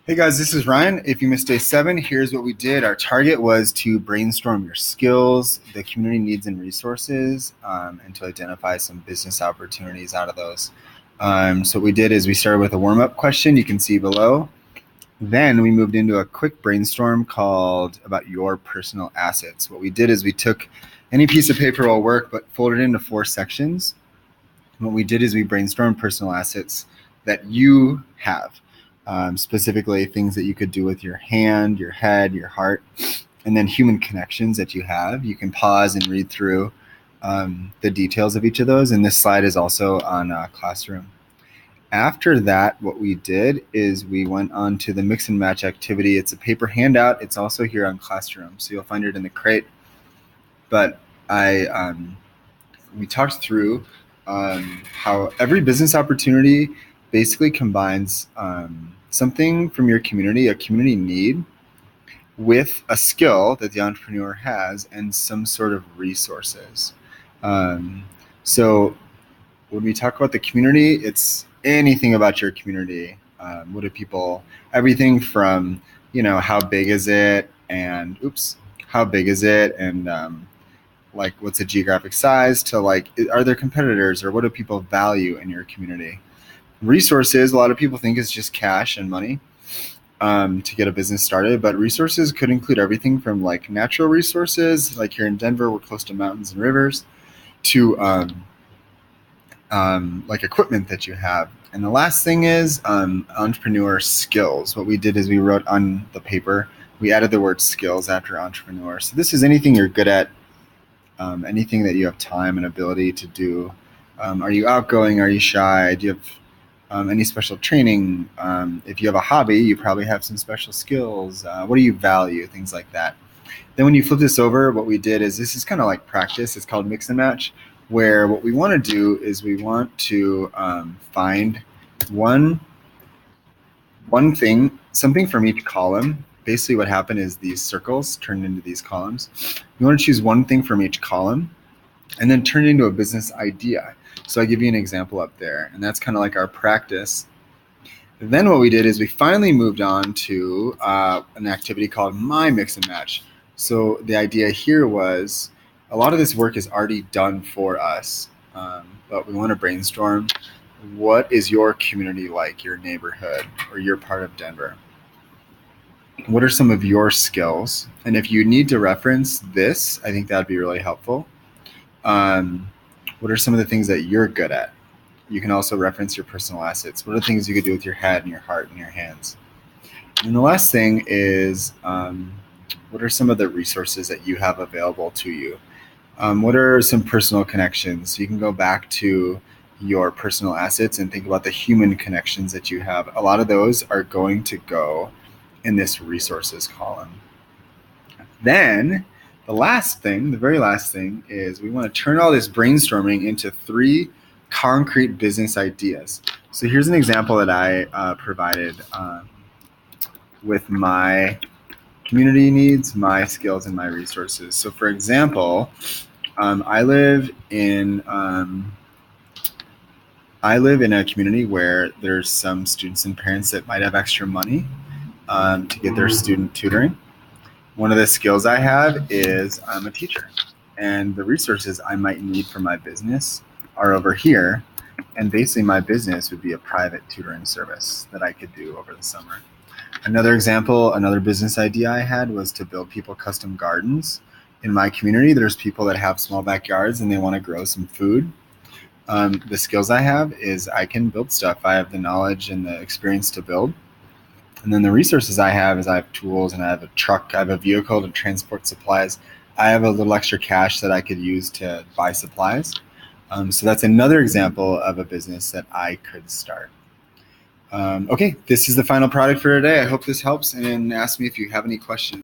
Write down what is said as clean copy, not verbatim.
Hey guys, this is Ryan. If you missed day 7, here's what we did. Our target was to brainstorm your skills, the community needs and resources, and to identify some business opportunities out of those. So what we did is we started with a warm-up question you can see below. Then we moved into a quick brainstorm called about your personal assets. What we did is we took any piece of paper will work, but folded it into 4 sections. What we did is we brainstormed personal assets that you have. Specifically things that you could do with your hand, your head, your heart, and then human connections that you have. You can pause and read through the details of each of those, and this slide is also on Classroom. After that, what we did is we went on to the mix and match activity. It's a paper handout. It's also here on Classroom, so you'll find it in the crate. But we talked through how every business opportunity basically combines something from your community, a community need, with a skill that the entrepreneur has and some sort of resources. So when we talk about the community, it's anything about your community. What do people, everything from, how big is it and, like what's the geographic size to like, are there competitors or what do people value in your community? Resources, a lot of people think it's just cash and money to get a business started, but resources could include everything from like natural resources, like here in Denver, we're close to mountains and rivers, to like equipment that you have. And the last thing is entrepreneur skills. What we did is we wrote on the paper, we added the word skills after entrepreneur. So this is anything you're good at, anything that you have time and ability to do. Are you outgoing? Are you shy? Do you have any special training? If you have a hobby, you probably have some special skills. What do you value? Things like that. Then when you flip this over, what we did is this is kind of like practice. It's called mix and match, where what we want to do is we want to find one thing, something from each column. Basically what happened is these circles turned into these columns. You want to choose one thing from each column and then turn it into a business idea. So I give you an example up there, and that's kind of like our practice. Then what we did is we finally moved on to an activity called My Mix and Match. So the idea here was a lot of this work is already done for us, but we want to brainstorm, what is your community like, your neighborhood, or your part of Denver? What are some of your skills? And if you need to reference this, I think that'd be really helpful. What are some of the things that you're good at? You can also reference your personal assets. What are the things you could do with your head and your heart and your hands? And the last thing is, what are some of the resources that you have available to you? What are some personal connections? You can go back to your personal assets and think about the human connections that you have. A lot of those are going to go in this resources column. Then the very last thing is we want to turn all this brainstorming into 3 concrete business ideas. So here's an example that I provided with my community needs, my skills, and my resources. So for example, I live in a community where there's some students and parents that might have extra money to get their student tutoring. One of the skills I have is I'm a teacher, and the resources I might need for my business are over here, and basically my business would be a private tutoring service that I could do over the summer. Another example, another business idea I had was to build people custom gardens. In my community, there's people that have small backyards and they want to grow some food. The skills I have is I can build stuff. I have the knowledge and the experience to build. And then the resources I have is I have tools and I have a truck, I have a vehicle to transport supplies. I have a little extra cash that I could use to buy supplies. So that's another example of a business that I could start. Okay, this is the final product for today. I hope this helps, and ask me if you have any questions.